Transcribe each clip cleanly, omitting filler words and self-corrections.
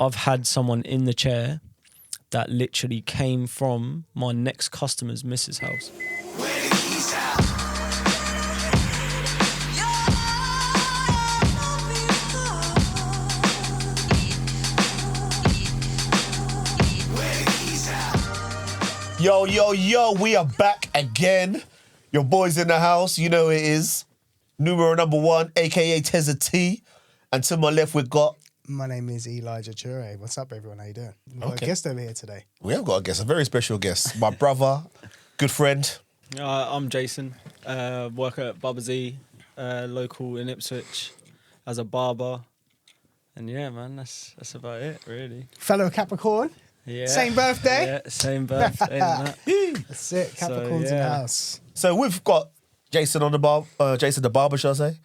I've had someone in the chair that literally came from my next customer's missus' house. Yo, yo, yo, we are back again. Your boy's in the house, you know it is. Numero number 1, a.k.a. Tezza T. And to my left, we've got... My name is Elijah Chure. What's up, everyone? How you doing? We've got a guest over here today. We have got a guest, a very special guest. My brother, good friend. I'm Jason, work at Barber, local in Ipswich, as a barber. And yeah, man, that's about it, really. Fellow Capricorn. Yeah. Same birthday. Yeah, same birthday. And that. That's it. Capricorn's in the house. So we've got Jason on the Jason the barber, shall I say?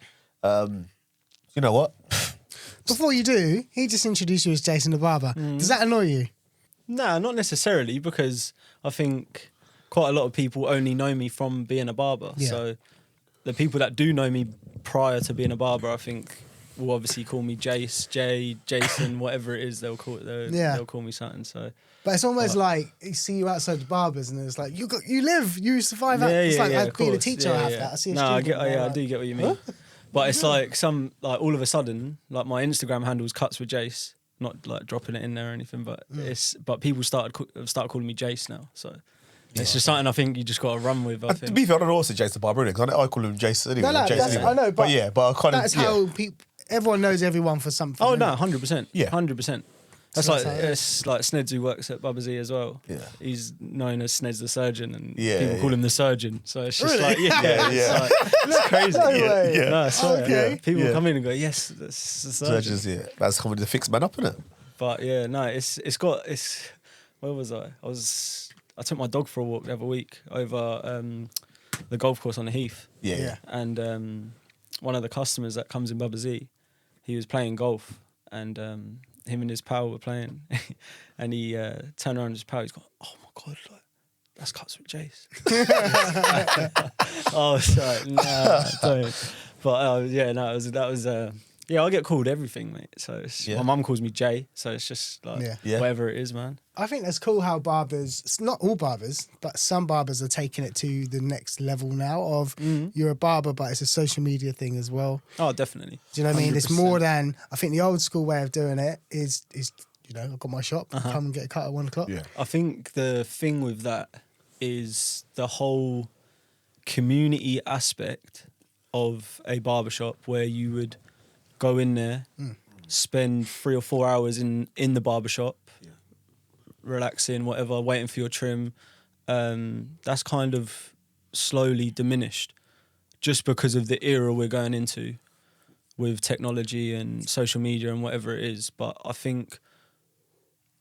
You know what? Before you do, he just introduced you as Jason the barber. Does that annoy you? Nah, not necessarily, because I think quite a lot of people only know me from being a barber. Yeah. So the people that do know me prior to being a barber, I think, will obviously call me Jace, Jay, Jason, whatever it is they'll call it. They'll call me something. So, but it's almost like you see you outside the barbers, and it's like you survive. It's like being a teacher. I have that. I see a student. I do get what you mean. But it's like all of a sudden, like my Instagram handle's CutsWithJase, not like dropping it in there or anything, but but people start calling me Jace now. So it's just something I think you just got to run with. I think. To be fair, I don't know what's Jason the barber, because I call him Jason anyway. I know, but I kind of... That's how people... Everyone knows everyone for something. Oh, no, 100%. Yeah. 100%. That's it's like Sneds, who works at Barber as well. Yeah. He's known as Sneds the surgeon, and Yeah, people call him the surgeon. So it's just Really? it's crazy. way. No, I swear. Okay. People come in and go, yes, that's the surgeon. Surgeons, that's coming to fix man up, isn't it? But yeah, no, it's where was I? I took my dog for a walk the other week over the golf course on the Heath. Yeah. And one of the customers that comes in Barber, he was playing golf, and him and his pal were playing, and he turned around to his pal. He's gone, "Oh my god, like, that's CutsWithJase." I was like, "Nah, don't." But that was. I get called everything, mate. So my mum calls me Jay, so it's just like whatever it is, man. I think that's cool how barbers, not all barbers, but some barbers are taking it to the next level now of you're a barber, but it's a social media thing as well. Oh, definitely. Do you know what I mean? 100%. It's more than, I think the old school way of doing it is I've got my shop, come and get a cut at 1 o'clock. Yeah. I think the thing with that is the whole community aspect of a barbershop, where you would go in there, spend 3 or 4 hours in the barbershop, relaxing, whatever, waiting for your trim. That's kind of slowly diminished just because of the era we're going into with technology and social media and whatever it is. But I think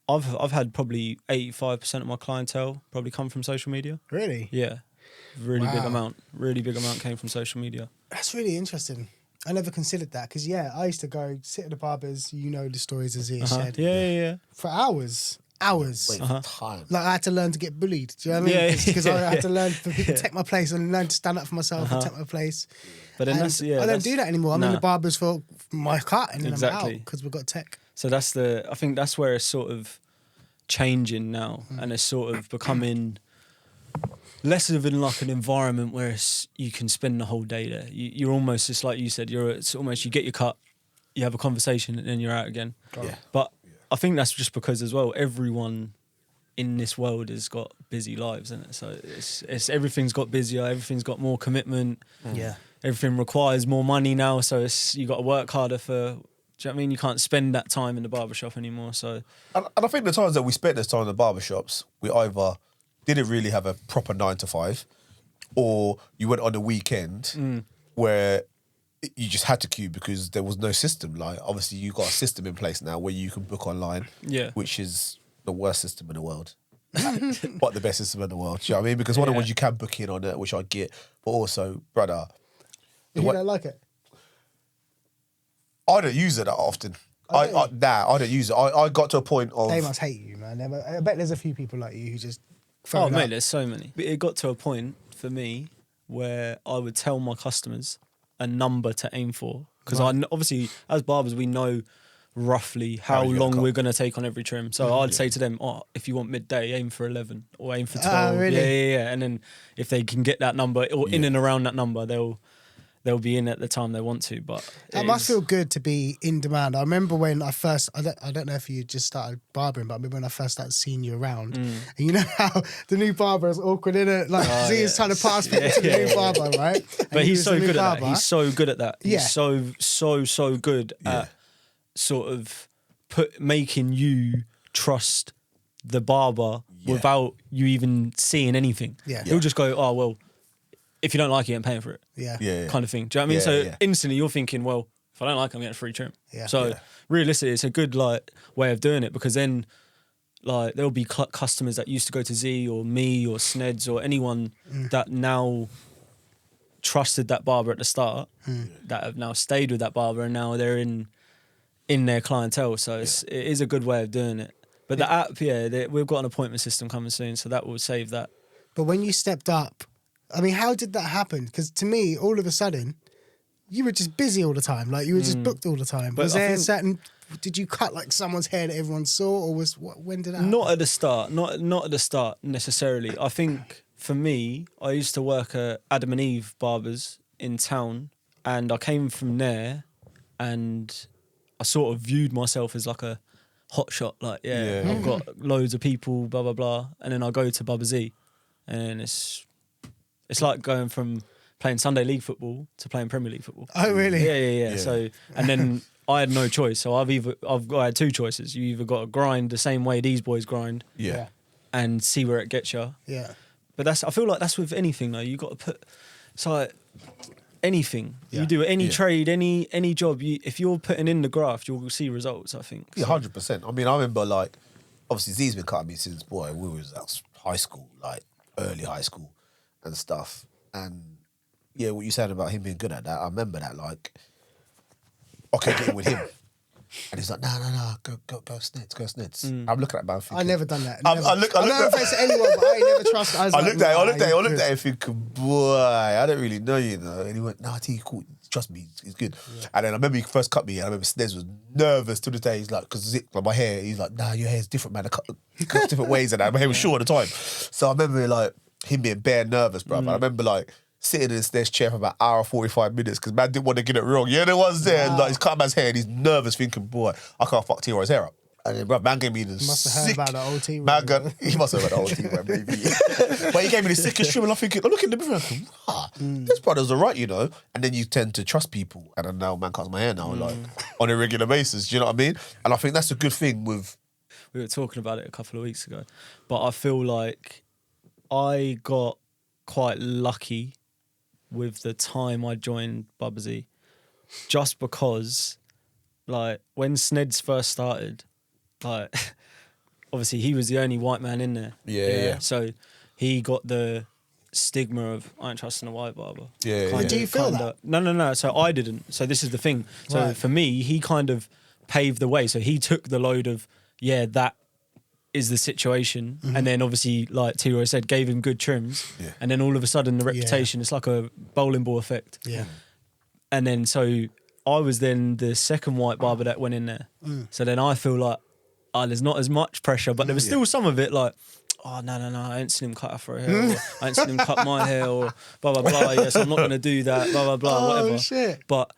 I've had probably 85% of my clientele probably come from social media. Really? Yeah. Really big amount came from social media. That's really interesting. I never considered that because, I used to go sit at the barbers, the stories as he said. Yeah. For hours. Wait for time. Like I had to learn to get bullied. Do you know what I mean? Because I had to learn for people to take my place and learn to stand up for myself and take my place. But then I don't do that anymore. I'm in the barbers for my cut and then I'm out because we've got tech. So I think that's where it's sort of changing now, and it's sort of becoming less of like an environment where you can spend the whole day there. You're almost, just like you said, it's almost you get your cut, you have a conversation, and then you're out again. Yeah. But I think that's just because as well, everyone in this world has got busy lives, isn't it? So it's everything's got busier, everything's got more commitment. Yeah. Everything requires more money now, so you got to work harder for. Do you know what I mean? You can't spend that time in the barbershop anymore. So, and I think the times that we spent this time in the barbershops, we either didn't really have a proper 9 to 5, or you went on the weekend where you just had to queue because there was no system. Like, obviously, you've got a system in place now where you can book online, which is the worst system in the world, but the best system in the world. Do you know what I mean? Because one of the ones you can book in on it, which I get, but also, brother, You don't like it? I don't use it that often. I don't use it. I got to a point of... They must hate you, man. I bet there's a few people like you who just... Oh, mate, there's so many. But it got to a point for me where I would tell my customers a number to aim for. Because obviously, as barbers, we know roughly how you're gonna long cut. we're going to take on every trim. So I'd say to them, if you want midday, aim for 11 or aim for 12. Really? Yeah. And then if they can get that number or in and around that number, they'll be in at the time they want to. But That must feel good to be in demand. I remember when I first, I don't know if you just started barbering, but I remember when I first started seeing you around. And you know how the new barber is awkward, innit? Like, Z is trying to pass people to the new barber, right? But And he's so the new good at that. barber. He's so good at that. Yeah. He's so good at sort of making you trust the barber without you even seeing anything. Yeah. He'll just go, oh, well, if you don't like it, I'm paying for it. Yeah. Kind of thing. Do you know what I mean? Yeah, So yeah. instantly you're thinking, well, if I don't like it, I'm getting a free trim. Yeah. So Yeah. realistically, it's a good like way of doing it, because then like there'll be customers that used to go to Z or me or Sneds or anyone that now trusted that barber at the start, that have now stayed with that barber, and now they're in their clientele. So it is a good way of doing it. But the app, we've got an appointment system coming soon, so that will save that. But when you stepped up, I mean, how did that happen? Because to me, all of a sudden, you were just busy all the time. Like, you were just booked all the time. But Was I there a think- certain... Did you cut, like, someone's hair that everyone saw? Or when did that happen? Not at the start. Not at the start necessarily. I think for me, I used to work at Adam and Eve Barbers in town, and I came from there, and I sort of viewed myself as like a hot shot. Like, I've got loads of people, blah blah blah, and then I go to Bubba Z, and it's like going from playing Sunday League football to playing Premier League football. Oh, really? Yeah. So, and then I had no choice. So I had two choices. You either got to grind the same way these boys grind, Yeah. and see where it gets you. Yeah. But I feel like that's with anything though. You got to put, it's like anything. Yeah. You do any Yeah. trade, any job. If you're putting in the graft, you'll see results. I think. Yeah, So- 100%. I mean, I remember, like, obviously Z's been cutting me since, boy, we was at high school, like, early high school and stuff. And, yeah, what you said about him being good at that, I remember that, like, okay, get in with him. And he's like, no, go Sneds. I'm looking at man thinking... I never done that. I Never. look I don't offense to anyone, but I never trust. I looked at him thinking, boy, I don't really know you, know. And he went, nah, T, cool. Trust me, he's good. Yeah. And then I remember he first cut me, and I remember Sneds was nervous to the day. He's like, because like my hair, he's like, nah, your hair's different, man. I cut different ways and that. My hair was short at the time. So I remember, like, him being bare nervous, bro. And I remember, like, sitting in Sneds' chair for about an hour, 45 minutes, because man didn't want to get it wrong. Yeah, there was there. And, like, he's cutting man's hair, and he's nervous, thinking, boy, I can't fuck T-Roy's hair up. And then, bro, man gave me the Must have heard sick... about the old T-Roy. He must have heard about the old T-Roy, maybe. But he gave me the sickest trim, and I'm thinking, I look in the mirror, and I'm thinking, this brother's all right, you know? And then you tend to trust people. And then now man cuts my hair now, like, on a regular basis. Do you know what I mean? And I think that's a good thing with... We were talking about it a couple of weeks ago, but I feel like I got quite lucky with the time I joined Bubba Z, just because, like, when Sneds first started, like, obviously he was the only white man in there. Yeah. So he got the stigma of, I ain't trusting a white barber. Yeah. Do you feel that? No. So I didn't. So this is the thing. So Right. for me, he kind of paved the way. So he took the load of, that is the situation. And then obviously, like T-Roy said, gave him good trims. Yeah. And then all of a sudden the reputation, it's like a bowling ball effect. Yeah. And then so I was then the second white barber that went in there. So then I feel like, there's not as much pressure, but there was still some of it like, oh, no, I ain't seen him cut her hair, or I ain't seen him cut my hair, or blah, blah, blah, yes, I'm not going to do that, blah, blah, blah, whatever. Oh, shit. But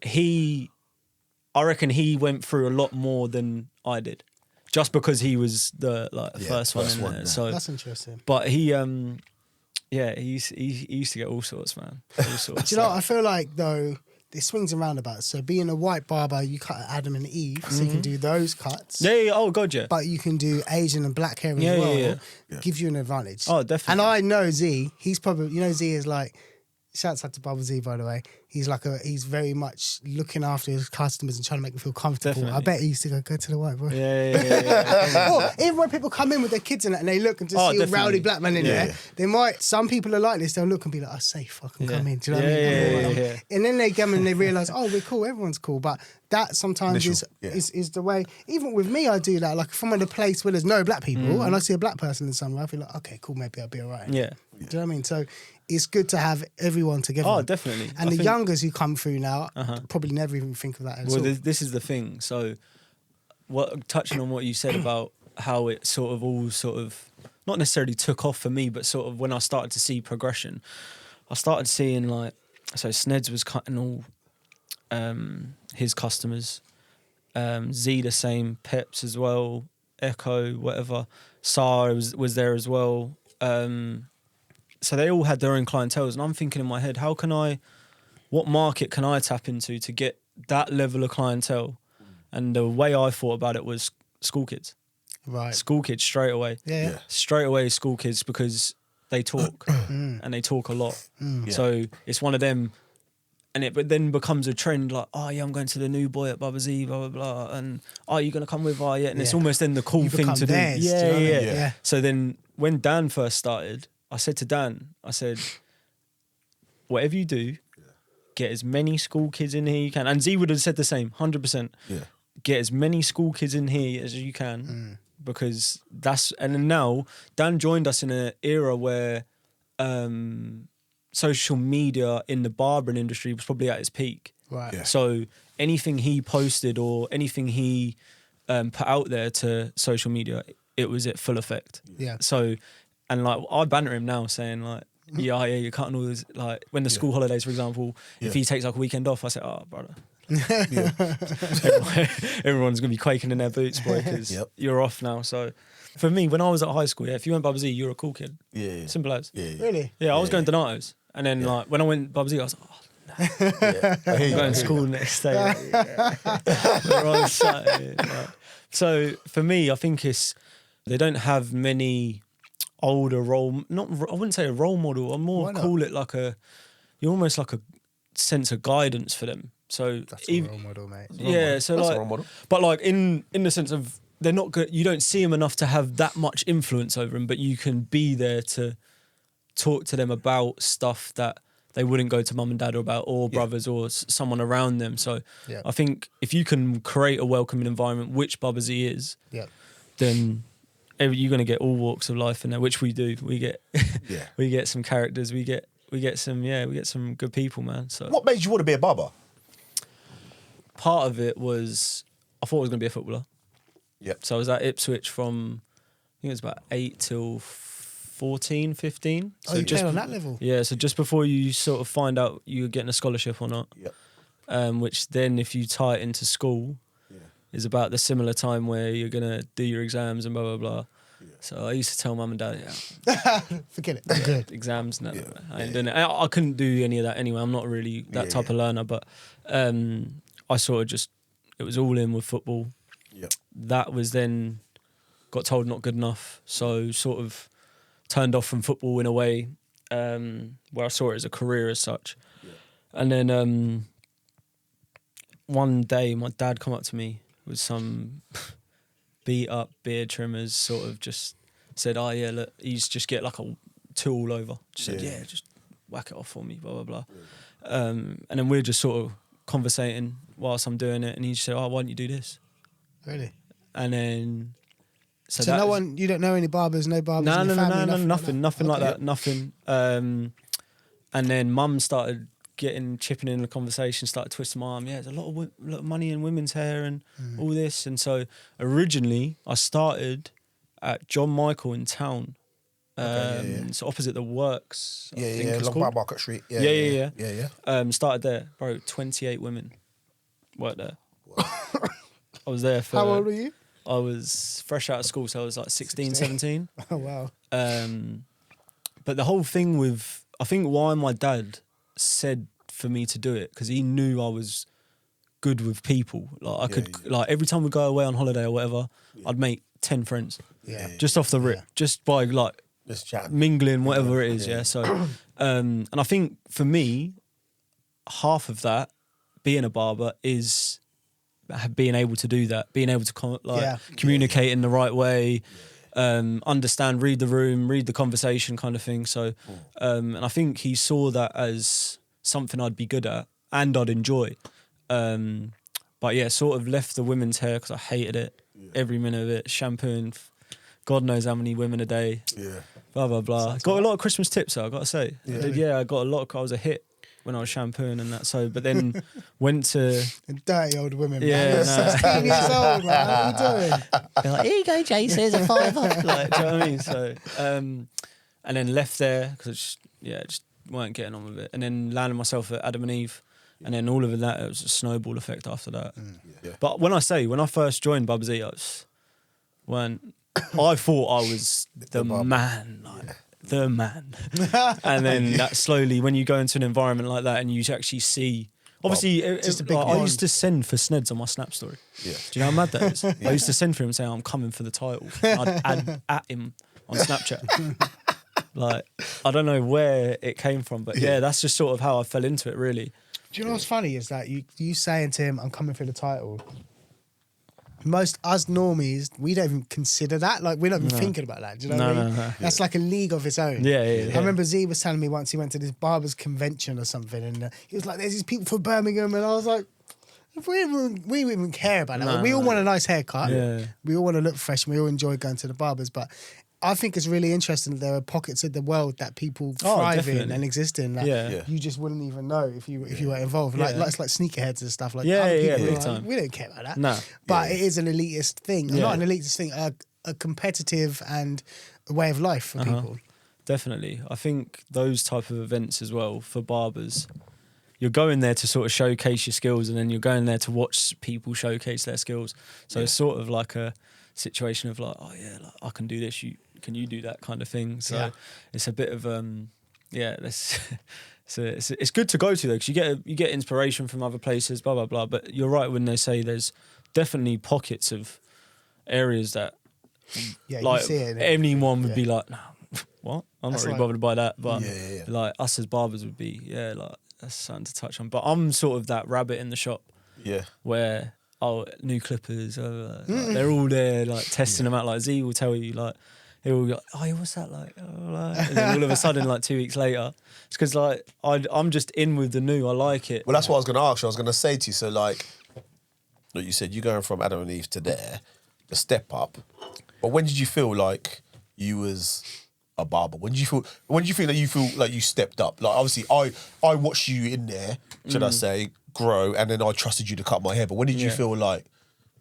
I reckon he went through a lot more than I did, just because he was the first one in there. yeah. So, That's interesting. but he used to get all sorts, man. All sorts. Do you know what I feel like, though? It swings and roundabouts. So being a white barber, you cut Adam and Eve, so you can do those cuts. Yeah, oh, God, yeah. But you can do Asian and black hair as Yeah, well. yeah. Gives you an advantage. Oh, definitely. And I know Z, he's probably, Z is like, shouts out to Bubba Z, by the way. He's very much looking after his customers and trying to make them feel comfortable. Definitely. I bet he used to go to the white boy. Yeah. Or even when people come in with their kids in it and they look and just see a definitely. rowdy black man in there, they might, some people are like this, they'll look and be like, oh, safe, I can come in. Do you know what I mean? Yeah. And then they come and they realise, oh, we're cool, everyone's cool. But that sometimes Initial, is the way, even with me, I do that. Like if I'm in a place where there's no black people and I see a black person in somewhere, I feel like, okay, cool, maybe I'll be all right. Yeah. Do you know what I mean? So it's good to have everyone together. Oh, definitely. And I the think- youngers who come through now probably never even think of that at Well, all. this is the thing. So touching on what you said about how it sort of all not necessarily took off for me, but sort of when I started to see progression, I started seeing like, so Sneds was cutting all his customers, Z the same, Peps as well, Echo, whatever, SAR was there as well. So they all had their own clienteles, and I'm thinking in my head, what market can I tap into to get that level of clientele? And the way I thought about it was school kids. Right. School kids straight away. Yeah. Straight away school kids, because they talk and they talk a lot. So it's one of them, and it then becomes a trend like, oh yeah, I'm going to the new boy at Bubba Z, blah, blah, blah. And oh, you're going to come with, oh yeah. And it's almost then the cool You thing become to theirs, do. do you know what I mean? Yeah. So then when Dan first started, I said to Dan, whatever you do, get as many school kids in here you can. And Z would have said the same, 100%. Yeah. Get as many school kids in here as you can, because and then now Dan joined us in an era where social media in the barbering industry was probably at its peak. Right. Yeah. So anything he posted or anything he put out there to social media, it was at full effect. Yeah. So, and like I banter him now saying like, yeah, you're cutting all this, like when the school holidays, for example, if he takes like a weekend off, I say, oh, brother. Everyone's going to be quaking in their boots, boy, because you're off now. So for me, when I was at high school, if you went Bubba Z, you were a cool kid. Yeah. Simple as. Yeah. Really? Yeah, I was going Donato's. And then like when I went Bubba Z, I was like, oh, I'm going to school the next day. We're on Saturday. Like. So for me, I think they don't have many older I wouldn't say a role model, I'd more call it like you're almost like a sense of guidance for them. So That's a role model, mate. Yeah, so That's like, a role model. But like in the sense of they're not good, you don't see them enough to have that much influence over them, but you can be there to talk to them about stuff that they wouldn't go to mum and dad about, or brothers or someone around them. So I think if you can create a welcoming environment, which Bubba Z is, then you're going to get all walks of life in there, which we do. We get we get some characters, we get some good people, man. So What made you want to be a barber? part of it was I thought I was going to be a footballer. Yep. So I was at Ipswich from, I think it was about 8 till 14, 15. Oh, you played on that level? Yeah, so just before you sort of find out you're getting a scholarship or not, which then if you tie it into school, is about the similar time where you're going to do your exams and blah, blah, blah. So I used to tell mum and dad, forget it. I'm good. exams, no, I ain't doing it. I couldn't do any of that anyway. I'm not really that type of learner, but I sort of just, it was all in with football. That was then, got told not good enough. So sort of turned off from football in a way where I saw it as a career as such. And then one day my dad come up to me with some beat up beard trimmers, sort of just said, oh yeah, look, he's just get like a tool over. Just said, just whack it off for me, blah, blah, blah. And then we're just sort of conversating whilst I'm doing it. And he just said, oh, why don't you do this? Really? And then... So no one, you don't know any barbers, no barbers in your family? No, nothing like that, nothing. And then mum started chipping in the conversation, started twisting my arm. Yeah, there's a lot of money in women's hair and all this. And so originally I started at John Michael in town. So opposite the works. I think it's Long called. Market Street. Yeah. Started there, bro. 28 women worked there. I was there for... How old were you? I was fresh out of school, so I was like 16, 17. Oh, wow. But the whole thing with... I think why my dad said for me to do it, because he knew I was good with people. Like I could... Like every time we go away on holiday or whatever, I'd make 10 friends. Yeah. Just off the rip. Just by like... Just chat. Mingling, whatever it is, So... and I think for me, half of that, being a barber, is... being able to do that, being able to communicate in the right way, understand, read the room, read the conversation kind of thing. So, and I think he saw that as something I'd be good at and I'd enjoy. But yeah, sort of left the women's hair because I hated it, every minute of it, shampooing, God knows how many women a day, blah, blah, blah. Got a lot of Christmas tips though, I got to say. I got a lot I was a hit. when I was shampooing and that. So, but then went to Dirty old women. Yeah, man. no. 16 years old, man. What are you doing? they're like, here you go, Jase, here's a $5. Like, do you know what I mean? So, and then left there because just weren't getting on with it, and then landed myself at Adam and Eve. And then all of that, it was a snowball effect after that. Yeah. But when I first joined Bubba's Eats, I thought I was the man, like, the man. And then that slowly, when you go into an environment like that and you actually see, obviously, just a big I one. used to send for Sneds on my Snap story. Yeah. Do you know how mad that is? I used to send for him saying, I'm coming for the title. And I'd add at him on Snapchat. Like, I don't know where it came from, but yeah, that's just sort of how I fell into it, really. Do you know what's funny is that you saying to him, I'm coming for the title. Most us normies, we don't even consider that. Like, we're not even thinking about that. Do you know what I mean? No. That's like a league of its own. Yeah. I remember Z was telling me once he went to this barber's convention or something, and he was like, there's these people from Birmingham, and I was like, we don't even care about that. No, we all want a nice haircut. Yeah. We all want to look fresh, and we all enjoy going to the barbers, but I think it's really interesting that there are pockets of the world that people thrive in definitely. and exist in that Yeah. you just wouldn't even know if you were involved. Like it's like sneakerheads and stuff. Like Yeah, other yeah, people big are like, time. we don't care about that. No. But it is an elitist thing. Yeah. Not an elitist thing, a competitive and a way of life for people. Definitely. I think those type of events as well for barbers, you're going there to sort of showcase your skills, and then you're going there to watch people showcase their skills. So it's sort of like a situation of like, oh yeah, like, I can do this, can you do that kind of thing. So it's a bit of it's good to go to though, because you get inspiration from other places, blah blah blah. But you're right when they say there's definitely pockets of areas that like you see it, anyone would be like, no, what? I'm That's not really like- bothered by that. But Yeah. like us as barbers would be, like that's something to touch on. But I'm sort of that rabbit in the shop Yeah. where new clippers, like, they're all there like testing them out. Like Z will tell you like, he will go, oh, what's that like? Oh, like, and then all of a sudden, like 2 weeks later, it's because like I'm just in with the new. I like it. Well, that's what I was going to ask you. I was going to say to you, so like you said, you're going from Adam and Eve to there, the step up. But when did you feel like you was a barber? When did you feel like you stepped up? Like obviously, I watched you in there, should I say, grow, and then I trusted you to cut my hair. But when did you feel like,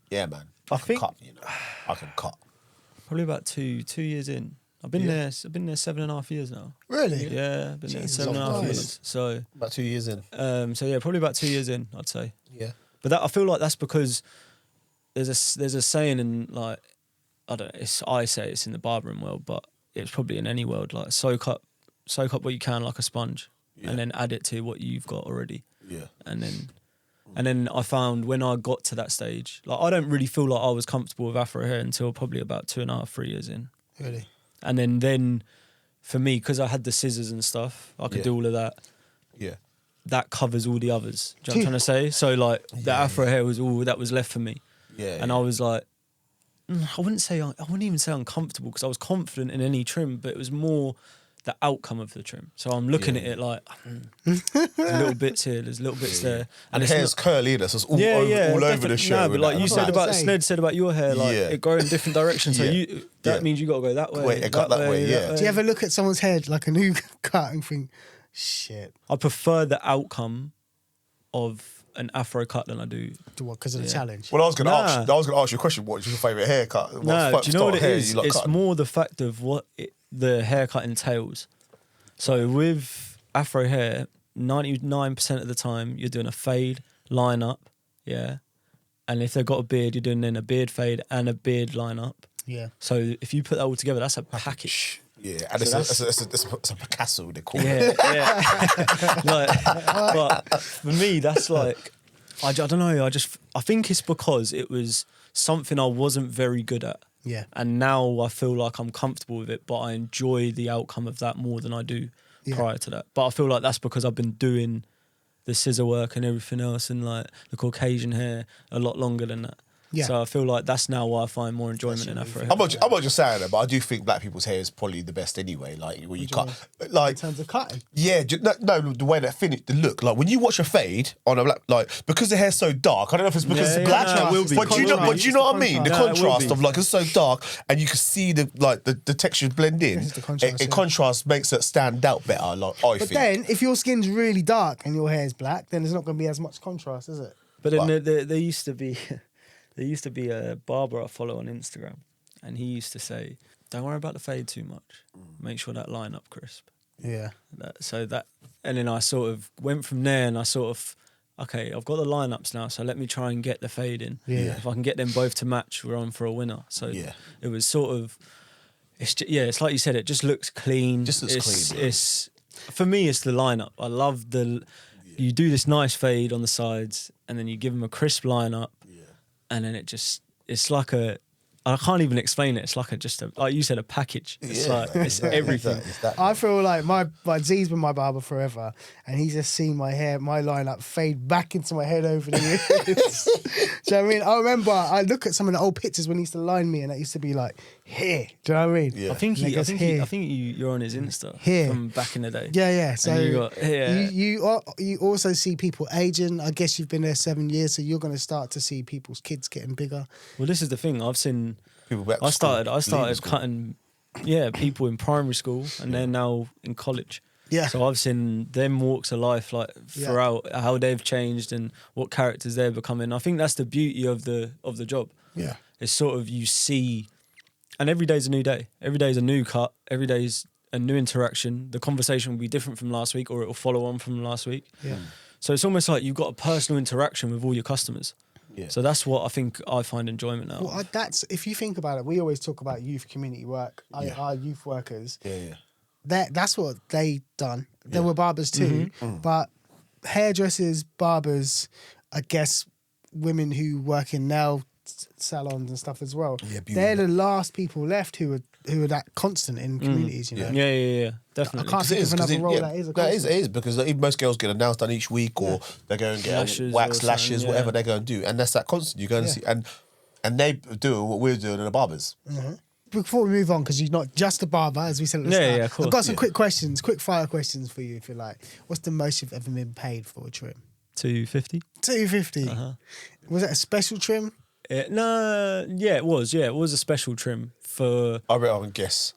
yeah, man, I can cut. I can cut. Probably about two years in. I've been there 7.5 years now. Really? Yeah, I've been there Jesus 7.5 Christ. years. So About 2 years in. so yeah, probably about 2 years in, I'd say. Yeah. But I feel like that's because there's a saying in like, I don't know, I say it's in the barbering world, but it's probably in any world, like soak up what you can like a sponge, and then add it to what you've got already. Yeah. And then I found when I got to that stage, like I don't really feel like I was comfortable with afro hair until probably about 2.5, 3 years in. Really? And then for me, because I had the scissors and stuff, I could do all of that. Yeah. That covers all the others. Do you know what I'm trying to say? So like the afro hair was all that was left for me. Yeah. And I was like, I wouldn't even say uncomfortable, because I was confident in any trim, but it was more the outcome of the trim. So I'm looking at it like, there's little bits here, there's little bits there. And it's hair's curly, so it's all all over definitely. the show. No, but like you That's said what I about was saying. Sned said about your hair, like it grow in different directions. So that means you got to go that way. Wait, it got that way, yeah. Do you ever look at someone's head like a new cut and think, shit, I prefer the outcome of an afro cut than I do. because of the challenge? Well, I was going to ask you a question. What's your favourite haircut? Do you know what it is? It's more the fact of what the haircut entails. So with afro hair, 99% of the time you're doing a fade, line up, yeah. And if they've got a beard, you're doing then a beard fade and a beard line up. Yeah. So if you put that all together, that's a package. Yeah, and So it's a Picasso, they call it. Yeah. But for me, that's like, I don't know. I think it's because it was something I wasn't very good at. Yeah. And now I feel like I'm comfortable with it, but I enjoy the outcome of that more than I do prior to that. But I feel like that's because I've been doing the scissor work and everything else and like the Caucasian hair a lot longer than that. Yeah. So I feel like that's now why I find more enjoyment in Afro. I'm not just saying that, but I do think black people's hair is probably the best anyway. Like when you cut, like In terms of cutting. yeah, no, the way that finish, the look. Like when you watch a fade on a black, like because the hair's so dark. I don't know if it's because it's black, no, it will be. but do you know what I mean? The No, it will contrast be. of like it's so dark, and you can see the textures blend in. It's the contrast, It contrast makes it stand out better. Like I But think. then, if your skin's really dark and your hair's black, then there's not going to be as much contrast, is it? But then there used to be a barber I follow on Instagram, and he used to say, "Don't worry about the fade too much. Make sure that line up crisp." Yeah. And then I sort of went from there, and I sort of, okay, I've got the lineups now, so let me try and get the fade in. Yeah. If I can get them both to match, we're on for a winner. So Yeah. it was sort of, it's like you said, it just looks clean. Just looks clean. It's for me, it's the lineup. I love you do this nice fade on the sides, and then you give them a crisp lineup, and then it's like I can't even explain it. It's like like you said, a package. It's like it's everything. It's that. I feel like my Z's been my barber forever, and he's just seen my hair, my lineup fade back into my head over the years. Do you know what I mean? I remember I look at some of the old pictures when he used to line me, and it used to be like here. Do you know what I mean? Yeah. I think And it goes here. you're on his Insta Here. from back in the day. Yeah. So And you also see people aging. I guess you've been there 7 years, so you're going to start to see people's kids getting bigger. Well, this is the thing. I've seen. People back to I school, leaving started school. cutting, people in primary school, and they're now in college. Yeah. So I've seen them walks of life, like throughout how they've changed and what characters they're becoming. I think that's the beauty of the job. Yeah. It's sort of you see, and every day's a new day. Every day's a new cut. Every day's a new interaction. The conversation will be different from last week, or it will follow on from last week. Yeah. So it's almost like you've got a personal interaction with all your customers. Yeah. So that's what I think I find enjoyment out. Well, that's if you think about it. We always talk about youth community work. Yeah. Our youth workers. Yeah. That's what they done. There were barbers too, but hairdressers, barbers, I guess women who work in nail salons and stuff as well. Yeah, beauty. They're the last people left who are that constant in communities. You know. Yeah, definitely. I can't think of another role that is. It is because most girls get a nails done each week, or they go and get Lashes wax, or lashes, something, whatever they go and do, and that's that constant. You go and see, and they do what we're doing in the barbers. Before we move on, because you're not just a barber, as we said at the Yeah, start, yeah, of course. I've got some quick questions, quick fire questions for you, if you like. What's the most you've ever been paid for a trim? $250. $250. Was it a special trim? It was. Yeah, it was a special trim for. I bet I can guess.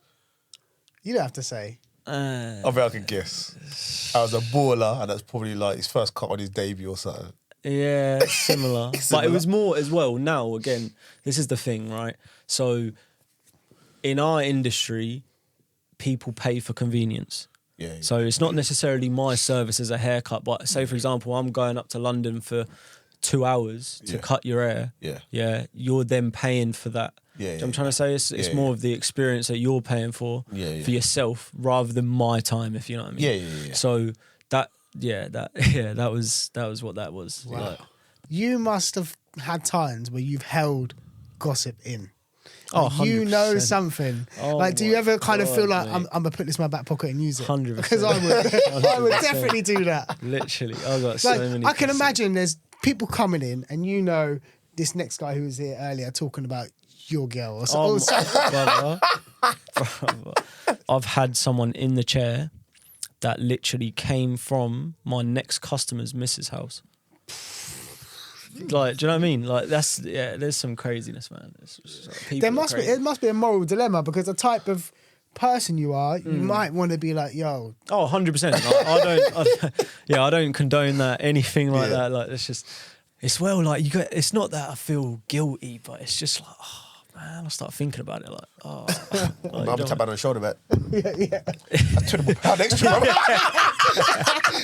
You don't have to say. I bet I can guess. I was a baller, and that's probably like his first cut on his debut or something. Yeah, similar. But it was more as well. Now, again, this is the thing, right? So, in our industry, people pay for convenience. Yeah. So it's not necessarily my service as a haircut, but say, for example, I'm going up to London for 2 hours to cut your hair. Yeah. You're then paying for that. Yeah, Do you know what I'm trying to say? It's more of the experience that you're paying for yourself rather than my time, if you know what I mean. Yeah. So that was what that was. Wow. Like, You must have had times where you've held gossip in. Oh, You know 100%. something. Oh like, do you my ever kind of feel God, like mate. I'm gonna put this in my back pocket and use it? 100%. Because I would. I would definitely do that. Literally, I got so Like, many. I can gossip. imagine there's people coming in, and you know this next guy who was here earlier talking about your girl or Oh, something. brother, I've had someone in the chair that literally came from my next customer's missus' house. Like, do you know what I mean? Like, there's some craziness, man. It's just, like, people There are must be. crazy. It must be a moral dilemma because the type of person you are, you might want to be like, yo. Oh, 100%. I don't condone that, anything like that. Like, it's like you got, it's not that I feel guilty, but it's just like, oh man, I start thinking about it like, oh. Like, I'm gonna tap on the shoulder, mate. Yeah. That's £20 extra.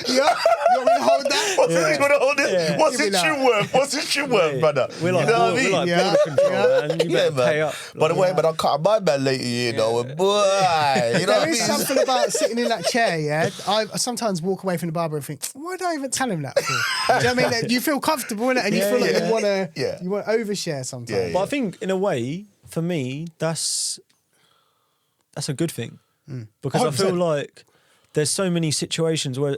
You want me to hold that? What's it gonna hold it? Yeah. What's Give it me you that. worth? What's it you worth, brother? We're like, you know what I mean? we're like Yeah. border control, man. You better pay up. By the way, man, I'm cutting my man later, you know, boy. You know what I There is mean? something about sitting in that chair, yeah. I sometimes walk away from the barber and think, why don't I even tell him that for? Do you know what I mean? You feel comfortable in it, and you feel like you want to, you want to overshare sometimes. Yeah, But I think, in a way, for me, that's a good thing. Because I feel 100%. like there's so many situations where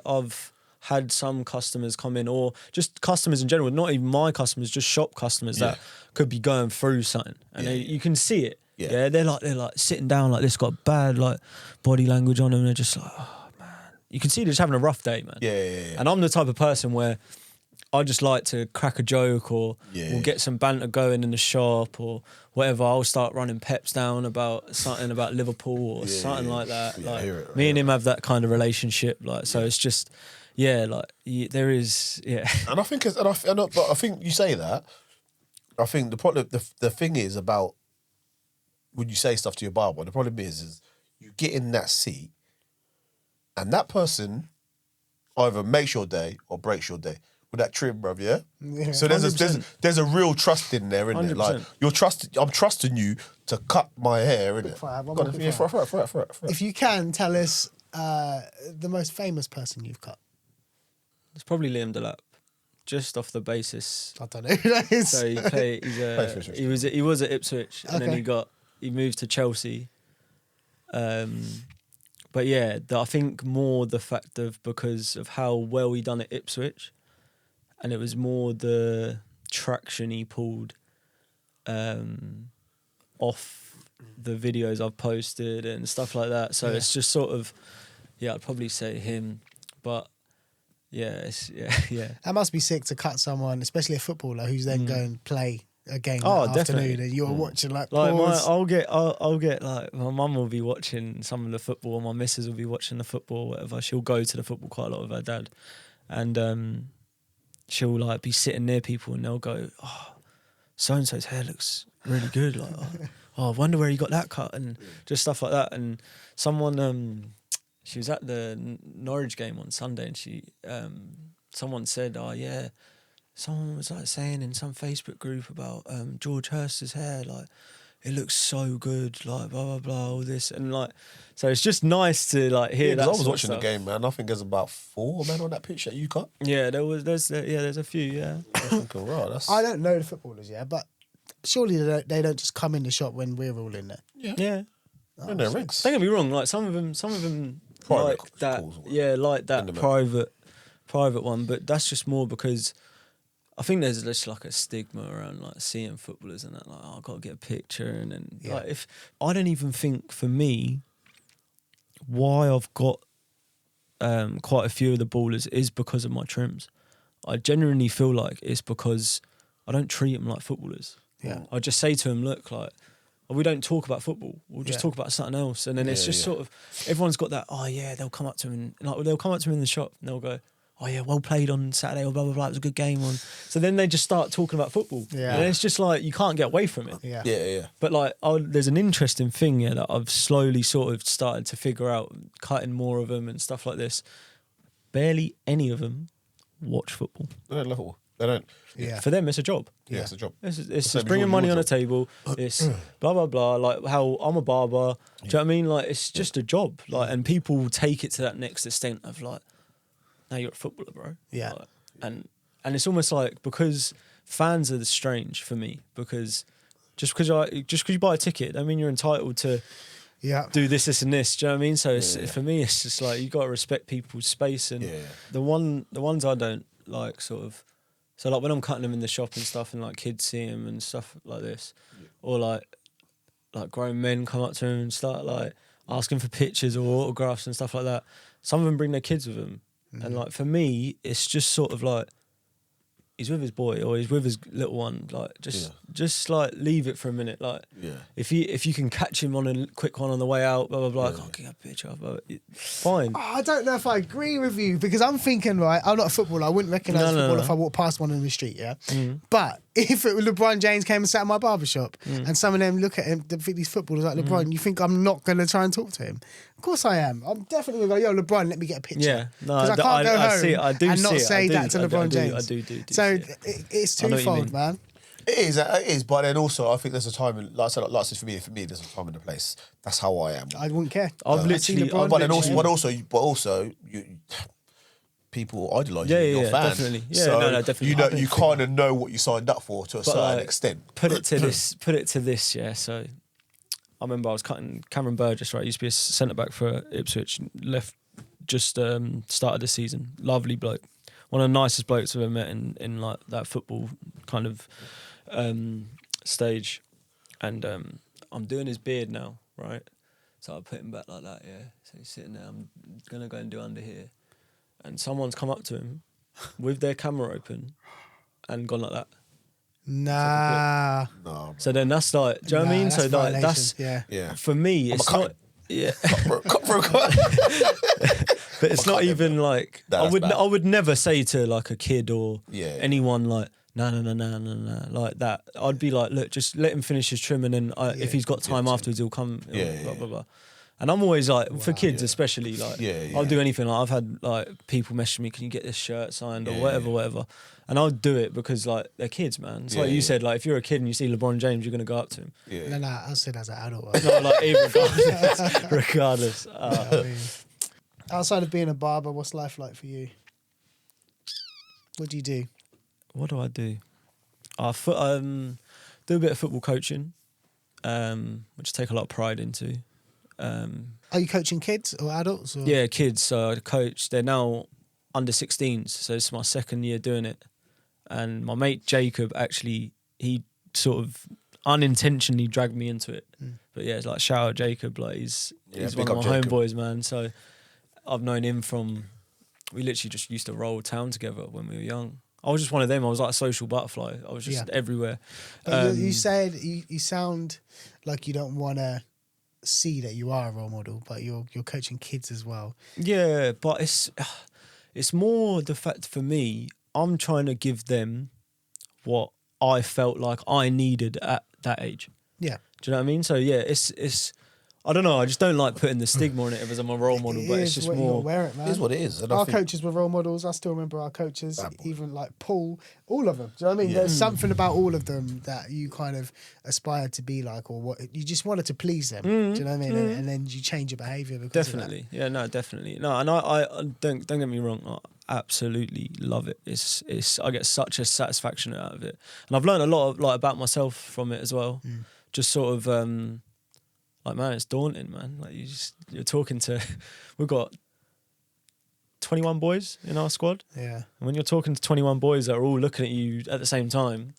I've had some customers come in, or just customers in general, not even my customers, just shop customers that could be going through something, and you can see it. Yeah. They're like sitting down like this, got bad like body language on them, and they're just like, oh man, you can see they're just having a rough day, man. Yeah. And I'm the type of person where I just like to crack a joke, or we'll get some banter going in the shop or whatever. I'll start running peps down about something about Liverpool or something like that. Yeah, like me and him have that kind of relationship. Like, so it's just, there is, And I think, but I think you say that. I think the thing is about when you say stuff to your barber, the problem is you get in that seat, and that person either makes your day or breaks your day. With that trim, bruv, yeah? So there's a real trust in there, isn't there? Like, I'm trusting you to cut my hair, innit? For if you can, tell us the most famous person you've cut. It's probably Liam Delap, just off the basis. I don't know who that is. So he was at Ipswich, and then he moved to Chelsea. But yeah, I think more the fact of because of how well he done at Ipswich. And it was more the traction he pulled off the videos I've posted and stuff like that. So it's just sort of, I'd probably say him. But yeah. That must be sick to cut someone, especially a footballer, who's then going to play a game that afternoon, and you're watching like I'll get like my mum will be watching some of the football, my missus will be watching the football, whatever. She'll go to the football quite a lot with her dad, and she'll like be sitting near people and they'll go, oh, so-and-so's hair looks really good. Like, I wonder where he got that cut, and just stuff like that. And someone, she was at the Norwich game on Sunday, and someone said, oh yeah, someone was like saying in some Facebook group about George Hurst's hair, like, it looks so good, like blah blah blah, all this, and like, so it's just nice to like hear that. I was watching the game, man. I think there's about 4 men on that pitch that you cut. Yeah, there's a few. Yeah, I don't know the footballers, but surely they don't just come in the shop when we're all in there. Yeah. In their rigs. Don't get me wrong, like some of them private like that. calls, Like that private one, but that's just more because I think there's just like a stigma around like seeing footballers and that, like, oh, I've got to get a picture, and then like, if I don't even think, for me, why I've got quite a few of the ballers is because of my trims. I genuinely feel like it's because I don't treat them like footballers. I just say to them, look, like, we don't talk about football. We'll just talk about something else, and then it's just sort of, everyone's got that. Oh yeah, they'll come up to him and like they'll come up to him in the shop and they'll go, oh yeah, well played on Saturday, or blah blah blah. It was a good game on. So then they just start talking about football. And it's just like you can't get away from it. Yeah. But like, there's an interesting thing that I've slowly sort of started to figure out, cutting more of them and stuff like this. Barely any of them watch football. They don't love football. They don't. For them, it's a job. Yeah, it's a job. It's just bringing money on the table. It's blah blah blah. Like how I'm a barber. Do you know what I mean? Like, it's just a job. Like, and people take it to that next extent of like, now you're a footballer, bro. Yeah. Like, and it's almost like, because fans are strange for me, because just because you buy a ticket, I mean you're entitled to do this and this. Do you know what I mean? So for me, it's just like, you got to respect people's space, and the ones I don't like, sort of. So like when I'm cutting them in the shop and stuff, and like kids see them and stuff like this, or like grown men come up to them and start like asking for pictures or autographs and stuff like that. Some of them bring their kids with them. And like, for me, it's just sort of like, he's with his boy or he's with his little one. Like, just like leave it for a minute. Like, if you can catch him on a quick one on the way out, blah blah blah. I can't get a picture. Fine. Oh, I don't know if I agree with you, because I'm thinking, right, I'm not a footballer. I wouldn't recognise a footballer if I walked past one in the street. But if it was LeBron James came and sat in my barbershop and some of them look at him, these footballers like LeBron, you think I'm not going to try and talk to him? Of course I am. I'm definitely going to go, yo, LeBron, let me get a picture. Yeah, no, because I can't go home and not say that to LeBron James. I do. So it's twofold, man. It is, but then also I think there's a time, and like I said, for me, there's a time and a place. That's how I am. I wouldn't care. But also, people idolise you, you're fans. Definitely. Yeah, so definitely. you kind of know what you signed up for to a certain extent. Put it to this, yeah. So I remember I was cutting Cameron Burgess, right? He used to be a centre back for Ipswich, left just started the season. Lovely bloke, one of the nicest blokes I've ever met in like that football kind of stage. And I'm doing his beard now, right? So I put him back like that, yeah. So he's sitting there. I'm gonna go and do under here, and someone's come up to him with their camera open and gone like that. Nah. No, So then that's like, do you know what I mean? So like that's yeah. for me. It's not. Yeah. But it's not even like I would never say to like a kid or anyone like no like that. I'd be like, look, just let him finish his trim, and then if he's got time afterwards, he'll come. Blah blah blah. And I'm always like, for kids especially, like I'll do anything. Like I've had like people message me, can you get this shirt signed or whatever. And I'll do it because like they're kids, man. It's like you said, like if you're a kid and you see LeBron James, you're gonna go up to him. Yeah. No, I said as an adult. No, like regardless. I mean, outside of being a barber, what's life like for you? What do you do? What do I do? I do a bit of football coaching, which I take a lot of pride into. Are you coaching kids or adults? Or? Yeah, kids. So I coach. They're now under 16s, so it's my second year doing it. And my mate Jacob, actually, he sort of unintentionally dragged me into it. But yeah, it's like shout out Jacob, like he's one of my homeboys, man. So I've known him from, we literally just used to roll town together when we were young. I was just one of them. I was like a social butterfly. I was just everywhere. But you said you sound like you don't want to see that you are a role model, but you're coaching kids as well. Yeah, but it's more the fact for me, I'm trying to give them what I felt like I needed at that age. Yeah. Do you know what I mean? So yeah, it's I don't know, I just don't like putting the stigma on it as I'm a role model, but it's just more... Wear it, man. It is what it is. And our coaches were role models. I still remember our coaches, even like Paul, all of them. Do you know what I mean? There's something about all of them that you kind of aspired to be like, or what you just wanted to please them. Do you know what I mean? And then you change your behaviour because definitely. Of that. Yeah, no, definitely. No, and I don't get me wrong, I absolutely love it. It's I get such a satisfaction out of it. And I've learned a lot of, like, about myself from it as well. Just sort of like, man, it's daunting, man. Like you're talking to, we've got 21 boys in our squad. Yeah. And when you're talking to 21 boys that are all looking at you at the same time,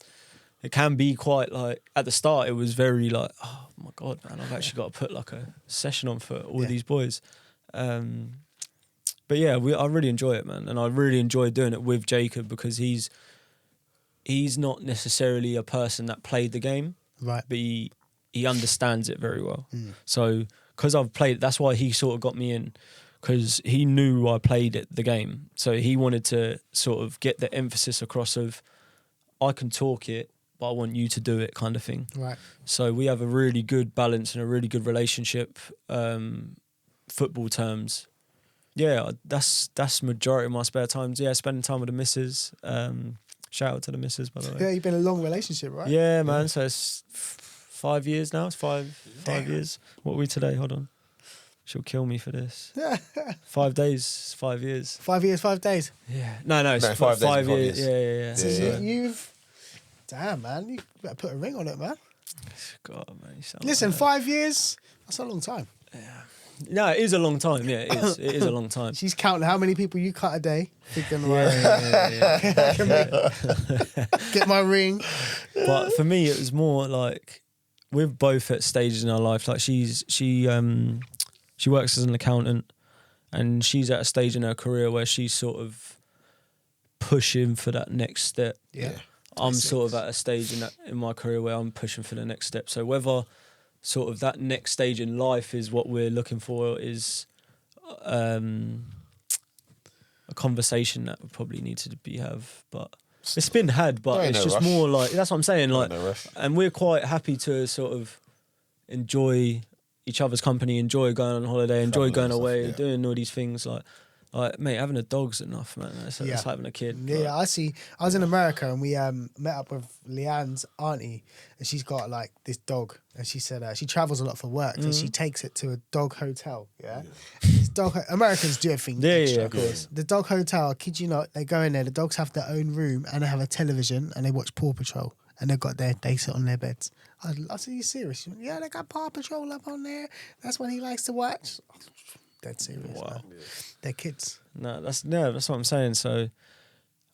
it can be quite like, at the start, it was very like, oh my God, man, I've actually got to put like a session on for all these boys. But yeah, I really enjoy it, man. And I really enjoy doing it with Jacob because he's not necessarily a person that played the game. Right. But he understands it very well. So, because I've played, that's why he sort of got me in, because he knew I played the game. So he wanted to sort of get the emphasis across of, I can talk it, but I want you to do it, kind of thing. Right. So we have a really good balance and a really good relationship, football terms. Yeah, that's majority of my spare times. Yeah, spending time with the missus. Shout out to the missus, by the way. Yeah, you've been in a long relationship, right? Yeah, man. So it's 5 years now. It's five years. What are we today? Hold on. She'll kill me for this. 5 days, 5 years. 5 years, 5 days. Yeah. No, it's 5 years. Yeah. So you've, damn, man, you better put a ring on it, man. God, man. Listen, 5 years, that's a long time. Yeah. No, it is a long time. Yeah, it is. It is a long time. She's counting how many people you cut a day. Thinking, get my ring. But for me, it was more like, we're both at stages in our life. Like she works as an accountant, and she's at a stage in her career where she's sort of pushing for that next step. Yeah. I'm sort of at a stage in my career where I'm pushing for the next step. So whether sort of that next stage in life is what we're looking for is a conversation that we probably need to have, but it's been had, but it's just more like, that's what I'm saying, like, and we're quite happy to sort of enjoy each other's company, enjoy going on holiday, enjoy going away, doing all these things, like, mate, having a dog's enough, man. It's having a kid. Yeah, I see. I was in America and we met up with Leanne's auntie, and she's got like this dog, and she said she travels a lot for work, so she takes it to a dog hotel. Yeah, This Americans do everything extra, of course. The dog hotel, I kid you not, they go in there. The dogs have their own room and they have a television and they watch Paw Patrol, and they sit on their beds. I said, "Are you serious?" She went, "Yeah, they got Paw Patrol up on there. That's what he likes to watch." dead serious. Wow. Man. They're kids. No, that's what I'm saying. So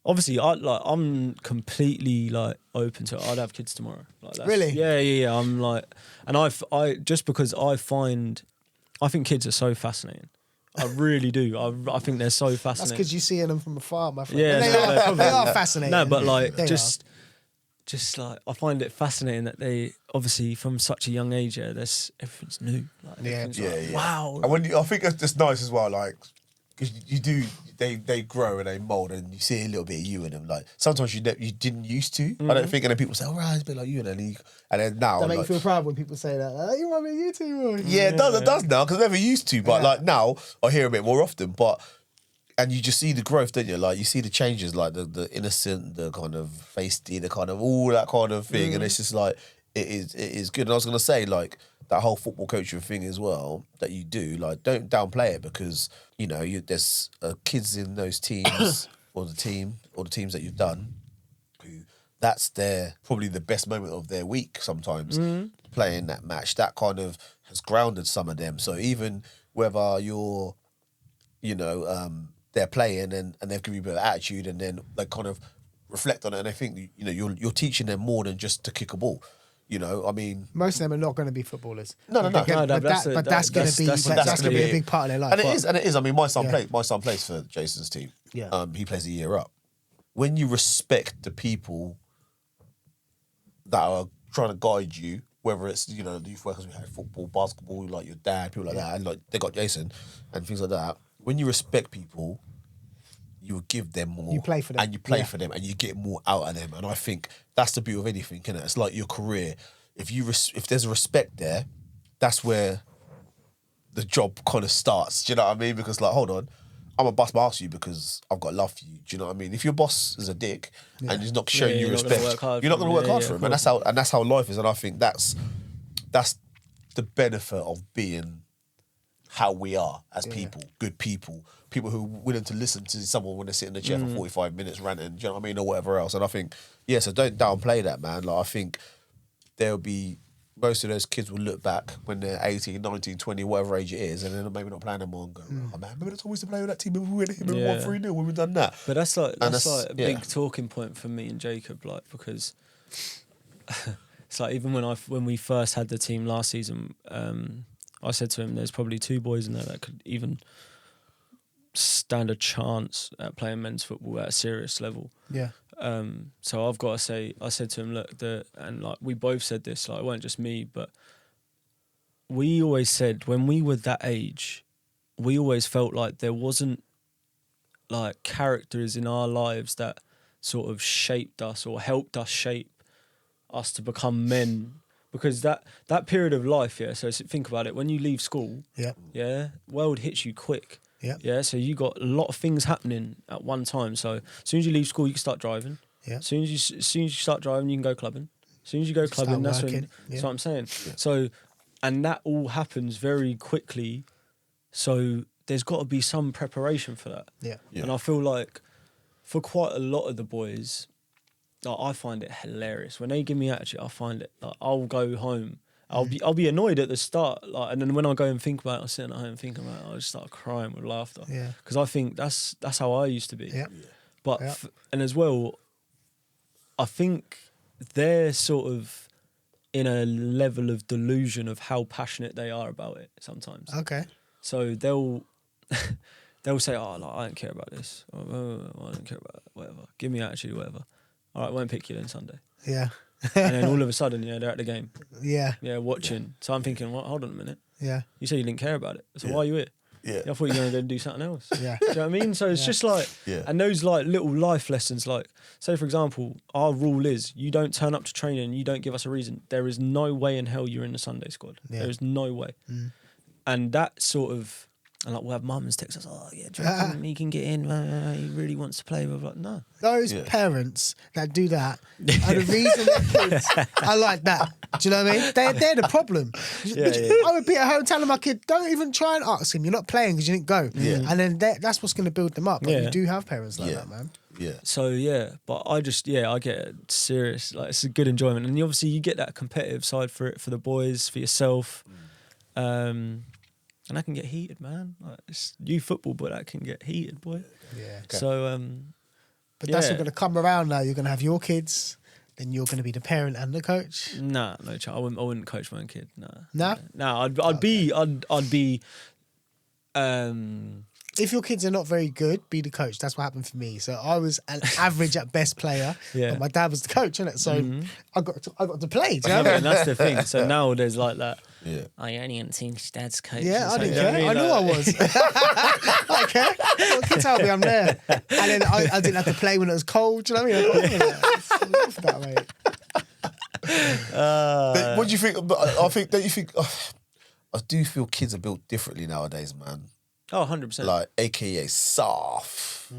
obviously, I'm completely like open to it. I'd have kids tomorrow. Like that's, Really? Yeah. I'm like, and I just because I think kids are so fascinating. I really do. I think they're so fascinating. That's because you see them from afar, my friend. Yeah, They are fascinating. No, but like They just like I find it fascinating that they obviously from such a young age, there's everything's new. Like, everything's like, wow. And when I think it's just nice as well, like because you do they grow and they mold and you see a little bit of you in them. Like sometimes you didn't used to. I don't think, and then people say, "Oh, right, it's a bit like you," and then now. That make like, you feel proud when people say that. Like, you want me, you too. yeah, it does now because I never used to, but like now I hear a bit more often. But and you just see the growth, don't you? Like you see the changes, like the innocent, the kind of feisty, the kind of all that kind of thing, and it's just like it is good. And I was gonna say like that whole football coaching thing as well that you do, like don't downplay it because you know there's kids in those teams or the teams that you've done who that's probably the best moment of their week sometimes playing that match. That kind of has grounded some of them. So even whether you're, you know, they're playing and they've given you a bit of attitude and then they kind of reflect on it and they think, you know, you're teaching them more than just to kick a ball. You know, I mean, most of them are not going to be footballers. No. But that's going to be a big part of their life. And it is. I mean, my son plays for Jason's team. Yeah. He plays a year up. When you respect the people that are trying to guide you, whether it's, you know, the youth workers we had, football, basketball, like your dad, people like that, and like they got Jason and things like that. When you respect people, you will give them more. You play for them. And you play for them and you get more out of them. And I think that's the beauty of anything, isn't it? It's like your career. If there's a respect there, that's where the job kind of starts. Do you know what I mean? Because like, hold on, I'm going to bust my ass for you because I've got love for you. Do you know what I mean? If your boss is a dick and he's not showing you respect, you're not going to work hard for him. And that's how life is. And I think that's the benefit of being how we are as people, good people who are willing to listen to someone when they sit in the chair for 45 minutes ranting, do you know what I mean, or whatever else. And I think, so don't downplay that, man. Like, I think there'll be, most of those kids will look back when they're 18, 19, 20, whatever age it is, and then maybe not playing them more and go, oh man, remember the time we used to play with that team when we went here, we won 3-0 when we done that. But that's like a big talking point for me and Jacob, like, because it's like even when we first had the team last season, I said to him, there's probably 2 boys in there that could even stand a chance at playing men's football at a serious level. Yeah. So I've got to say, I said to him, look, and like we both said this, like it weren't just me, but we always said when we were that age, we always felt like there wasn't like characters in our lives that sort of shaped us or helped us shape us to become men. Because that period of life, so think about it, when you leave school, world hits you quick. So you got a lot of things happening at one time. So as soon as you leave school, you can start driving. As soon as you start driving, you can go clubbing. As soon as you go clubbing, that's when. That's what I'm saying. Yeah. So, and that all happens very quickly. So there's got to be some preparation for that. Yeah. And I feel like for quite a lot of the boys, like, I find it hilarious when they give me attitude. I find it like I'll go home. I'll be annoyed at the start, like, and then when I go and think about it, I'm sitting at home thinking about it, I just start crying with laughter. Yeah. Because I think that's how I used to be. Yeah. But and as well, I think they're sort of in a level of delusion of how passionate they are about it sometimes. Okay. So they'll say, "Oh, like, I don't care about this. I don't care about whatever. Give me attitude, whatever. All right, won't pick you then Sunday." Yeah. And then all of a sudden, they're at the game. Yeah. Yeah, watching. So I'm thinking, well, hold on a minute. Yeah. You said you didn't care about it. So why are you here? Yeah. I thought you were going to go and do something else. Yeah. Do you know what I mean? So it's just like, and those like little life lessons, like, say for example, our rule is you don't turn up to training and you don't give us a reason. There is no way in hell you're in the Sunday squad. Yeah. There is no way. Mm. And that sort of, and like we'll have mums text us, oh yeah, do you reckon he can get in? He really wants to play. We're like, no. Those parents that do that are the reason their kids are like that. Do you know what I mean? They're the problem. I would be at home telling my kid, don't even try and ask him. You're not playing because you didn't go. Yeah. And then that's what's going to build them up. But you do have parents like that, man. Yeah. So but I just I get it serious. Like it's a good enjoyment, and obviously you get that competitive side for the boys, for yourself. And that can get heated, man. Like, it's youth football, but that can get heated, boy. Yeah. Okay. So, But that's going to come around now. You're going to have your kids, then you're going to be the parent and the coach. nah, no chance. I wouldn't coach my own kid. Nah. No? Nah, I'd be. If your kids are not very good, be the coach. That's what happened for me. So I was an average at best player, Yeah. but my dad was the coach, innit? So I got to play. Do you know Yeah, what I and mean? that's the thing. So now there's like that. Yeah. Oh, you only haven't seen your dad's coach. Yeah, I So, didn't you know care. what I knew I was. I don't care. You can tell me I'm there. And then I didn't have to play when it was cold. Do you know what I mean? I got on with that, mate. What do you think? Don't you think? I do feel kids are built differently nowadays, man. Oh, 100%. Like, AKA soft.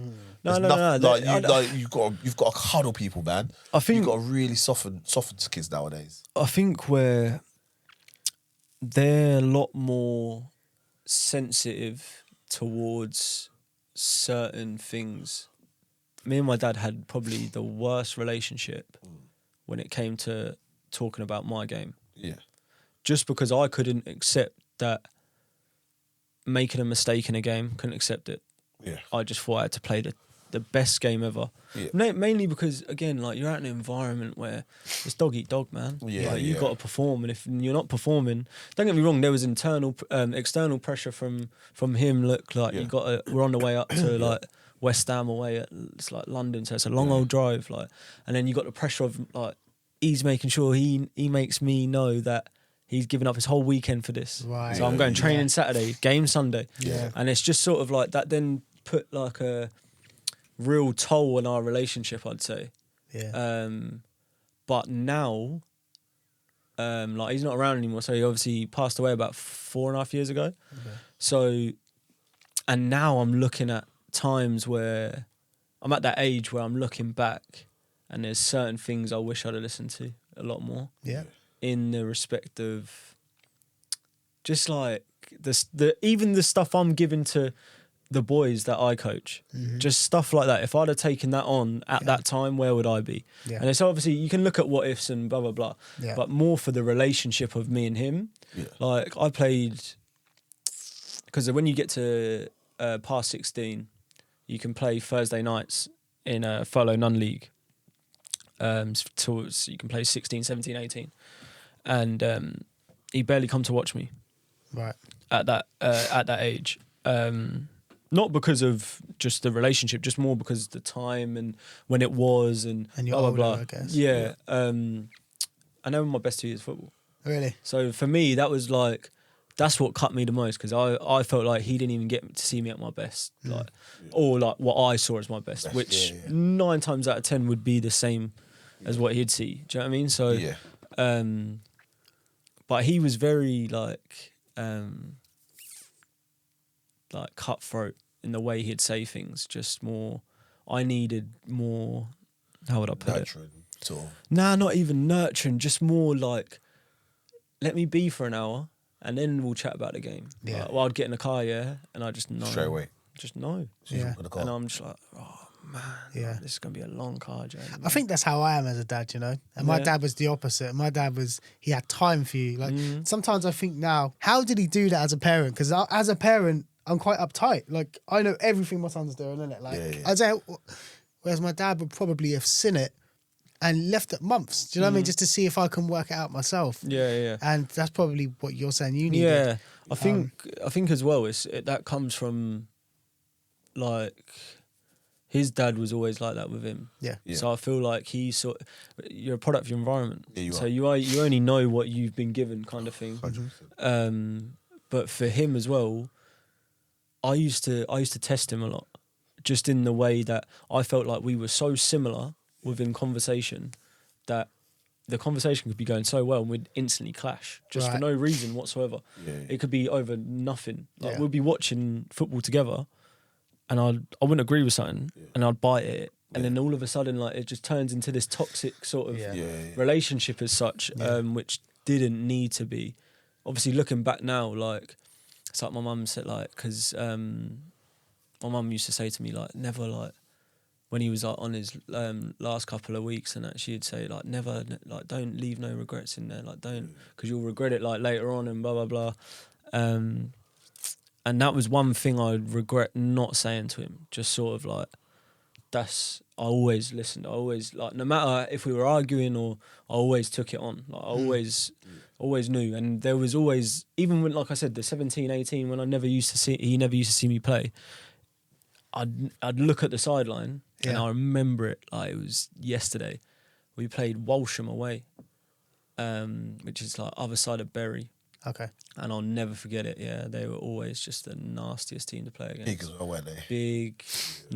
No. Like you've got to cuddle people, man. I think- you've got to really soften to kids nowadays. I think where they're a lot more sensitive towards certain things. Me and my dad had probably the worst relationship when it came to talking about my game. Yeah. Just because I couldn't accept that making a mistake in a game, couldn't accept it. Yeah. I just thought I had to play the best game ever. Yeah. Mainly because, again, like, you're out in an environment where it's dog eat dog, man. Yeah, Like, you've yeah. got to perform, and if you're not performing, don't get me wrong, there was external pressure from him. Look, like, Yeah. we're on the way up to like West Ham away at, it's like London, so it's a long old drive, like, and then you got the pressure of like he's making sure he makes me know that he's given up his whole weekend for this. Right. So I'm going training Saturday, game Sunday. Yeah. And it's just sort of like that then put like a real toll on our relationship, I'd say. Yeah. But now, like, he's not around anymore. So he obviously passed away about 4.5 years ago. Okay. So, and now I'm looking at times where I'm at that age where I'm looking back and there's certain things I wish I'd have listened to a lot more. Yeah. In the respect of just like even the stuff I'm giving to the boys that I coach, just stuff like that. If I'd have taken that on at that time, where would I be? Yeah. And it's obviously, you can look at what ifs and blah blah blah, Yeah. but more for the relationship of me and him. Yeah. Like, I played, because when you get to past 16, you can play Thursday nights in a Furlough Nun League. So you can play 16, 17, 18. And he barely come to watch me Right. at that age. Not because of just the relationship, just more because the time and when it was and And you're blah, blah, older, blah. I guess. Yeah. I know my best 2 years football. Really? So for me, that was like, that's what cut me the most, because I felt like he didn't even get to see me at my best, like, or like what I saw as my best, which 9 times out of 10 would be the same as what he'd see. Do you know what I mean? So, but he was very like cutthroat in the way he'd say things. Just more, I needed more. How would I put Nurturing, sort of. Nah, not even nurturing. Just more like, let me be for an hour, and then we'll chat about the game. Yeah. Like, well, I'd get in the car, and I just know. Straight away. Just know. So you Yeah. jump in the car. And I'm just like, oh man, Yeah. this is gonna be a long car journey. I think that's how I am as a dad, you know. And my Yeah. dad was the opposite. My dad he had time for you. Like, sometimes I think now, how did he do that as a parent? Because as a parent, I'm quite uptight. Like, I know everything my son's doing, innit? Like, I'd say, whereas my dad would probably have seen it and left it months. Do you know what I mean? Just to see if I can work it out myself. Yeah. And that's probably what you're saying you needed. Yeah, I think as well, that comes from, like, his dad was always like that with him. Yeah. So I feel like you're a product of your environment. Yeah, you so are. you only know what you've been given, kind of thing. 100%. But for him as well, I used to test him a lot, just in the way that I felt like we were so similar within conversation that the conversation could be going so well and we'd instantly clash just for Right. no reason whatsoever. Yeah. It could be over nothing. Like, Yeah. we'd be watching football together and I wouldn't agree with something and I'd bite it. And then all of a sudden, like, it just turns into this toxic sort of relationship as such, which didn't need to be. Obviously, looking back now, like, it's like my mum said, like, because my mum used to say to me, like, never, like, when he was like on his last couple of weeks and that, she'd say, like, never, like, don't leave no regrets in there, like, don't, because you'll regret it, like, later on and blah blah blah. And that was one thing I regret not saying to him. Just sort of like, I always listened. I always, like, no matter if we were arguing or I always took it on. Like, I always knew. And there was always, even when, like I said, the 17, 18, when he never used to see me play, I'd look at the sideline and I remember it like it was yesterday. We played Walsham away, which is like other side of Bury. Okay. And I'll never forget it. Yeah, they were always just the nastiest team to play against. Big as well, weren't they? Big,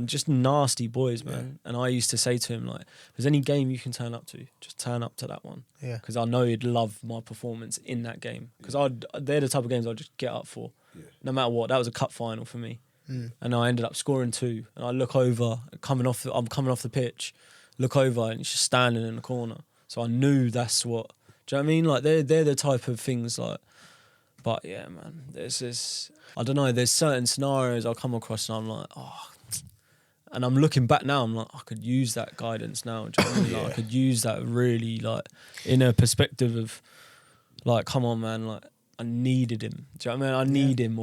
just nasty boys, man. And I used to say to him, like, if there's any game you can turn up to, just turn up to that one. Yeah. Because I know he'd love my performance in that game. Because they're the type of games I'd just get up for, no matter what. That was a cup final for me. And I ended up scoring 2. And I look over, I'm coming off the pitch, look over, and he's just standing in the corner. So I knew that's what. Do you know what I mean? Like they're the type of things like. But yeah, man, there's this. I don't know. There's certain scenarios I'll come across, and I'm like, oh. And I'm looking back now. I'm like, I could use that guidance now. Do you know what I mean? Like, I could use that really, like, in a perspective of, like, come on, man, like. I needed him. Do you know what I mean? I need him,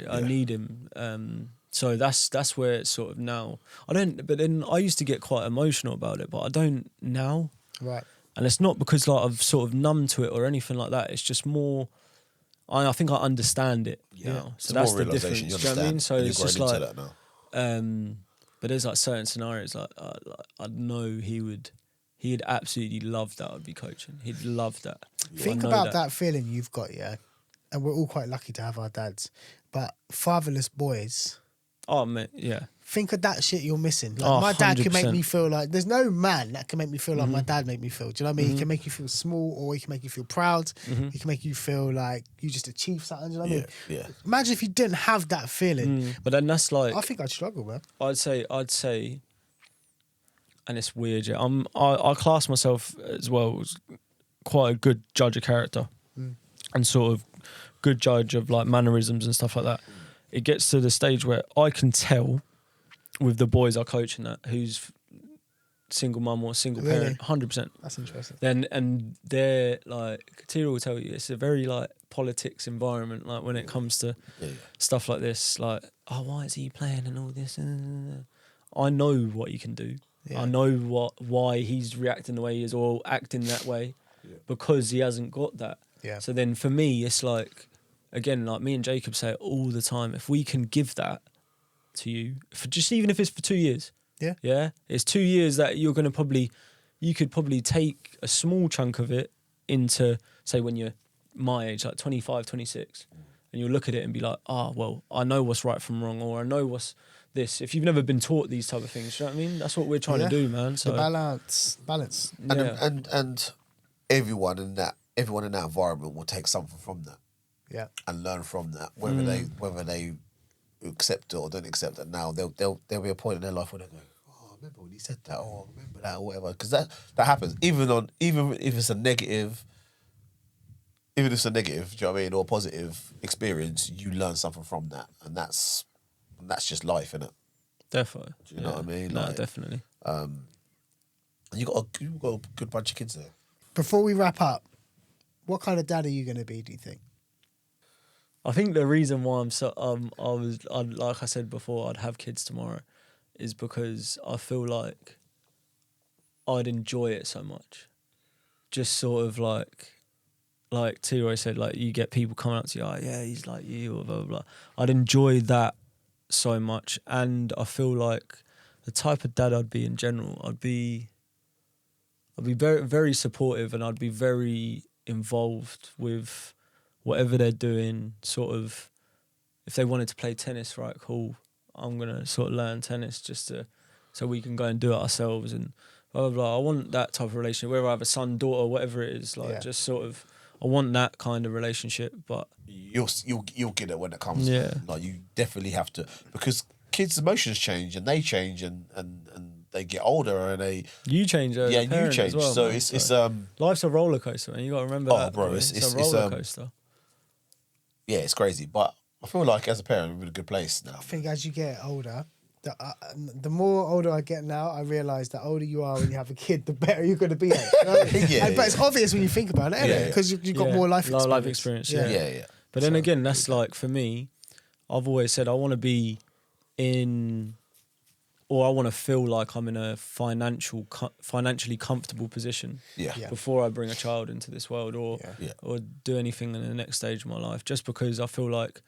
I need him. So that's where it's sort of now. But then I used to get quite emotional about it, but I don't now. Right. And it's not because like I've sort of numb to it or anything like that. It's just more. I think I understand it now. So that's the difference. Do you know what I mean? So it's just like. But there's like certain scenarios like I'd know he'd absolutely love that I'd be coaching. He'd love that. Think about that feeling you've got, yeah. And we're all quite lucky to have our dads. But fatherless boys. Oh, mate, yeah. Think of that shit you're missing. Like, my dad can make me feel like... There's no man that can make me feel like my dad made me feel. Do you know what I mean? He can make you feel small, or he can make you feel proud. He can make you feel like you just achieved something. Do you know what I mean? Yeah. Imagine if you didn't have that feeling. But then that's like... I think I'd struggle, man. I'd say... And it's weird, yeah. I class myself as well as quite a good judge of character. And sort of good judge of like mannerisms and stuff like that. It gets to the stage where I can tell with the boys I coach and that who's single mum or single parent, 100%. That's interesting. And they're like, Tira will tell you, it's a very like politics environment. Like when it comes to stuff like this, like, oh, why is he playing and all this? I know what he can do. I know why he's reacting the way he is or acting that way because he hasn't got that. Yeah. So then for me, it's like, again, like me and Jacob say it all the time, if we can give that to you, for just even if it's for 2 years. Yeah. It's 2 years that you could probably take a small chunk of it into, say, when you're my age, like 25, 26, and you'll look at it and be like, well, I know what's right from wrong, or I know what's this. If you've never been taught these type of things, you know what I mean? That's what we're trying to do, man. So the balance. And everyone in that environment will take something from that. Yeah. And learn from that. Whether they accept it or don't accept it now, there'll be a point in their life where they go, oh, I remember when he said that, or I remember that, or whatever. Because that happens. Even if it's a negative, do you know what I mean, or a positive experience, you learn something from that. And that's just life, innit? Definitely. Do you know what I mean? No, definitely. You got a good bunch of kids there. Before we wrap up, what kind of dad are you going to be, do you think? I think the reason why I'm so like I said before, I'd have kids tomorrow, is because I feel like I'd enjoy it so much. Just sort of like T-Roy said, like you get people coming up to you, like, yeah, he's like you, or blah blah blah. I'd enjoy that so much, and I feel like the type of dad I'd be in general, I'd be very, very supportive, and I'd be very involved with whatever they're doing. Sort of, if they wanted to play tennis, right, cool, I'm gonna sort of learn tennis so we can go and do it ourselves, and blah blah blah. I want that type of relationship, whether I have a son, daughter, whatever it is, like just sort of, I want that kind of relationship. But you'll get it when it comes. Yeah. Like you definitely have to, because kids' emotions change and they change and they get older and you change as a parent you change. as well, So man. it's life's a roller coaster, and you got to remember that. Bro, it's a roller coaster. Yeah, it's crazy, but I feel like as a parent we're in a good place now. I think as you get older, the more older I get now, I realise the older you are when you have a kid, the better you're going to be at it. But it's obvious when you think about it, isn't it? Because you've got more life experience. Yeah. But then again, that's like, for me, I've always said I want to be in, or I want to feel like I'm in a financially comfortable position Yeah. before I bring a child into this world, or Yeah. or do anything in the next stage of my life. Just because I feel like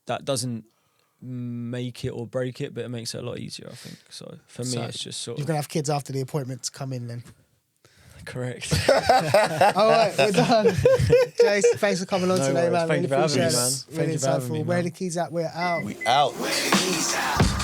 that doesn't make it or break it, but it makes it a lot easier, I think. So for me, it's just sort You're of gonna have kids after the appointments come in then. correct. All right, we're done. Jace, thanks for coming on No today, worries. man. Thank you for having me, appreciate it. man. Thank Really you for having insightful. me, Where man. the keys at? We're out. We out.